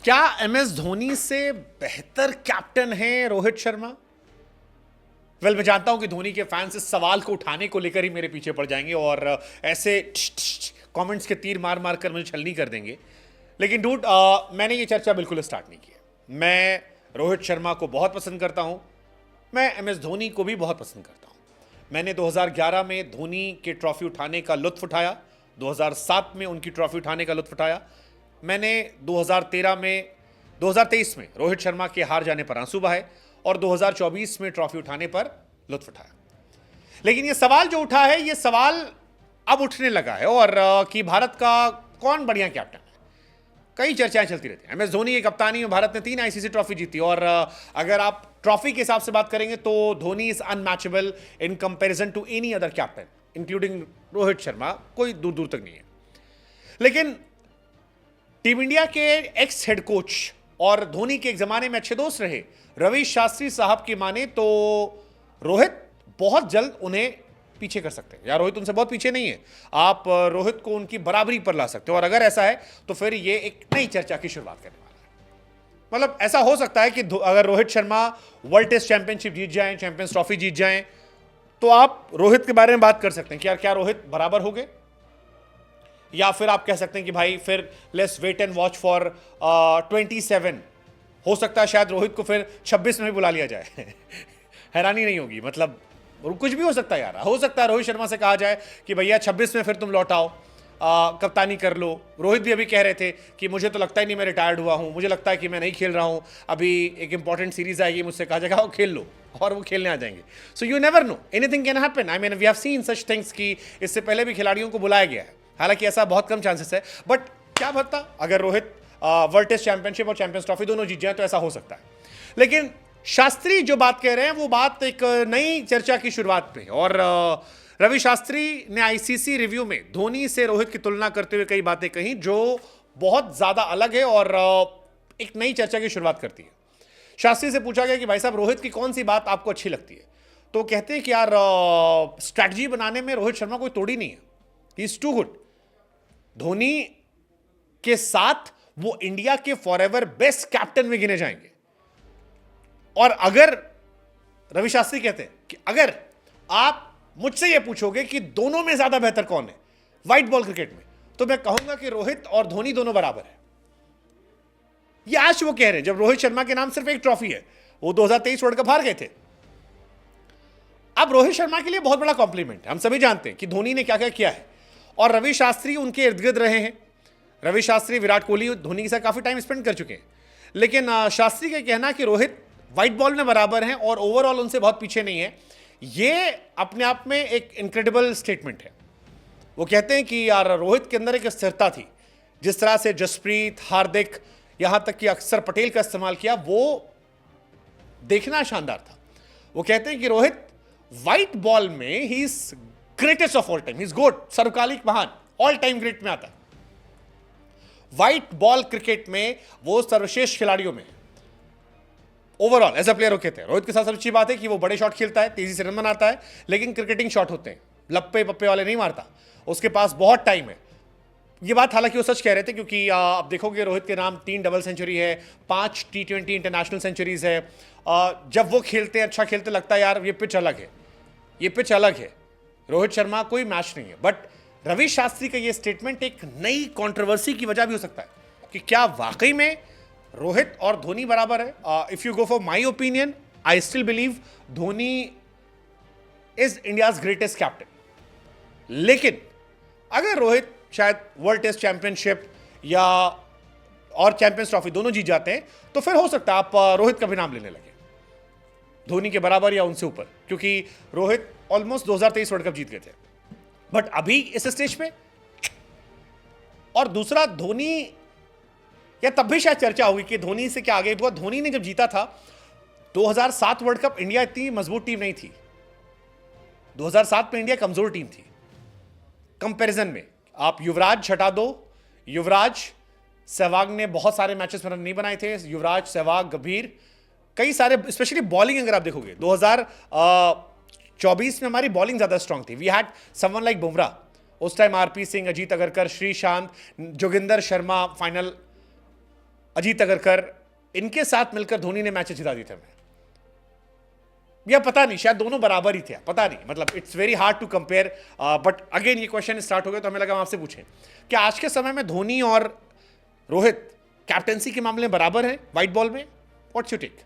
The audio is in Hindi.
क्या एमएस धोनी से बेहतर कैप्टन है रोहित शर्मा? मैं जानता हूं कि धोनी के फैंस इस सवाल को उठाने को लेकर ही मेरे पीछे पड़ जाएंगे और ऐसे कमेंट्स के तीर मार मार कर मुझे छलनी कर देंगे। लेकिन डूड, मैंने ये चर्चा बिल्कुल स्टार्ट नहीं की है। मैं रोहित शर्मा को बहुत पसंद करता हूं, मैं एमएस धोनी को भी बहुत पसंद करता हूं। मैंने 2011 में धोनी के ट्रॉफी उठाने का लुत्फ उठाया, 2007 में उनकी ट्रॉफी उठाने का लुत्फ उठाया। मैंने 2023 में रोहित शर्मा के हार जाने पर आंसू बहाए और 2024 में ट्रॉफी उठाने पर लुत्फ उठाया। लेकिन ये सवाल जो उठा है, ये सवाल अब उठने लगा है और कि भारत का कौन बढ़िया कैप्टन है। कई चर्चाएं चलती रहती हैं। एमएस धोनी की कप्तानी में भारत ने 3 आईसीसी ट्रॉफी जीती और अगर आप ट्रॉफी के हिसाब से बात करेंगे तो Dhoni is unmatchable in comparison to any other captain including Rohit Sharma. कोई दूर दूर तक नहीं है। लेकिन टीम इंडिया के एक्स हेड कोच और धोनी के एक जमाने में अच्छे दोस्त रहे रवि शास्त्री साहब की माने तो रोहित बहुत जल्द उन्हें पीछे कर सकते हैं, या रोहित उनसे बहुत पीछे नहीं है। आप रोहित को उनकी बराबरी पर ला सकते हो और अगर ऐसा है तो फिर ये एक नई चर्चा की शुरुआत करने वाला है। मतलब ऐसा हो सकता है कि अगर Rohit Sharma world test championship जीत जाएं, चैंपियंस ट्रॉफी जीत जाएं, तो आप रोहित के बारे में बात कर सकते हैं कि यार क्या रोहित बराबर हो गए, या फिर आप कह सकते हैं कि भाई फिर let's wait and watch for 27। हो सकता है शायद रोहित को फिर 26 में भी बुला लिया जाए हैरानी नहीं होगी। मतलब कुछ भी हो सकता है यार। हो सकता है रोहित शर्मा से कहा जाए कि भैया 26 में फिर तुम लौट आओ, कप्तानी कर लो। रोहित भी अभी कह रहे थे कि मुझे तो लगता ही नहीं मैं रिटायर्ड हुआ हूं, मुझे लगता है कि मैं नहीं खेल रहा हूं, अभी एक इंपॉर्टेंट सीरीज आएगी, मुझसे कहा जाएगा खेल लो, और वो खेलने आ जाएंगे। So you never know, anything can happen. I mean we have seen such things कि इससे पहले भी खिलाड़ियों को बुलाया गया है, हालांकि ऐसा बहुत कम चांसेस है, बट क्या पता अगर रोहित वर्ल्ड टेस्ट चैंपियनशिप और चैंपियंस ट्रॉफी दोनों जीत जाए तो ऐसा हो सकता है। लेकिन शास्त्री जो बात कह रहे हैं वो बात एक नई चर्चा की शुरुआत पे, और रवि शास्त्री ने आईसीसी रिव्यू में धोनी से रोहित की तुलना करते हुए कई बातें कही जो बहुत ज्यादा अलग है और एक नई चर्चा की शुरुआत करती है। शास्त्री से पूछा गया कि भाई साहब रोहित की कौन सी बात आपको अच्छी लगती है, तो कहते हैं कि यार स्ट्रैटेजी बनाने में रोहित शर्मा कोई तोड़ी नहीं है, he is too good. Dhoni के साथ वो इंडिया के फॉरएवर बेस्ट कैप्टन में गिने जाएंगे। और अगर रवि शास्त्री कहते हैं कि अगर आप मुझसे यह पूछोगे कि दोनों में ज्यादा बेहतर कौन है व्हाइट बॉल क्रिकेट में, तो मैं कहूंगा कि रोहित और धोनी दोनों बराबर है। ये आज वो कह रहे हैं जब रोहित शर्मा के नाम सिर्फ एक ट्रॉफी है, वो 2023 वर्ल्ड कप हार गए थे। अब रोहित शर्मा के लिए बहुत बड़ा कॉम्प्लीमेंट है, हम सभी जानते हैं कि धोनी ने क्या क्या किया है और रवि शास्त्री उनके इर्द गिर्द रहे हैं। रवि शास्त्री विराट कोहली धोनी के साथ काफी टाइम स्पेंड कर चुके हैं। लेकिन शास्त्री का कहना कि रोहित व्हाइट बॉल में बराबर हैं और ओवरऑल उनसे बहुत पीछे नहीं है, ये अपने आप में एक इनक्रेडिबल स्टेटमेंट है। वो कहते हैं कि यार रोहित के अंदर एक स्थिरता थी, जिस तरह से जसप्रीत, हार्दिक, यहां तक कि अक्षर पटेल का इस्तेमाल किया, वो देखना शानदार था। वो कहते हैं कि रोहित व्हाइट बॉल में he is greatest of all time, he is good, सर्वकालिक महान, ऑल टाइम ग्रेट में आता है। व्हाइट बॉल क्रिकेट में वो सर्वश्रेष्ठ खिलाड़ियों में ओवरऑल एज अ प्लेयर। वो कहते हैं रोहित के साथ सबसे अच्छी बात है कि वो बड़े शॉट खेलता है, तेजी से रन बनाता है, लेकिन क्रिकेटिंग शॉट होते हैं, लप्पे पप्पे वाले नहीं मारता, उसके पास बहुत टाइम है। ये बात हालांकि वो सच कह रहे थे, क्योंकि आप देखोगे रोहित के नाम 3 डबल सेंचुरी है, 5 T20 इंटरनेशनल सेंचुरीज है। जब वो खेलते हैं, अच्छा खेलते, लगता है यार ये पिच अलग है, ये पिच अलग है, रोहित शर्मा कोई मैच नहीं है। बट रवि शास्त्री का ये स्टेटमेंट एक नई कंट्रोवर्सी की वजह भी हो सकता है कि क्या वाकई में रोहित और धोनी बराबर है। If you go for my opinion, I still believe Dhoni is India's greatest captain. लेकिन अगर रोहित शायद वर्ल्ड टेस्ट चैंपियनशिप या और चैंपियंस ट्रॉफी दोनों जीत जाते हैं, तो फिर हो सकता है आप रोहित का भी नाम लेने लगे धोनी के बराबर या उनसे ऊपर, क्योंकि रोहित ऑलमोस्ट 2023 वर्ल्ड कप जीत गए थे। बट अभी इस स्टेज पे, और दूसरा धोनी, या तब भी शायद चर्चा होगी कि धोनी से क्या आगे हुआ। धोनी ने जब जीता था 2007 वर्ल्ड कप, इंडिया इतनी मजबूत टीम नहीं थी। 2007 में इंडिया कमजोर टीम थी कंपैरिजन में। आप युवराज हटा दो, युवराज सहवाग ने बहुत सारे मैचेस में रन नहीं बनाए थे। युवराज, सहवाग, गंभीर, कई सारे, स्पेशली बॉलिंग अगर आप देखोगे 2024 में हमारी बॉलिंग ज्यादा स्ट्रांग थी। We had someone like Bumrah, उस time RP Singh, Ajit Agarkar, Sreesanth, Joginder Sharma final Ajit Agarkar, इनके साथ मिलकर धोनी ने मैच जिता दी थे मैं, या पता नहीं, शायद दोनों बराबर ही थे, पता नहीं, मतलब it's very hard to compare. But again ये क्वेश्चन स्टार्ट हो गया तो हमें लगा हम आपसे पूछें कि आज के समय में धोनी और रोहित कैप्टेंसी के मामले में बराबर हैं व्हाइट बॉल में? What's your take?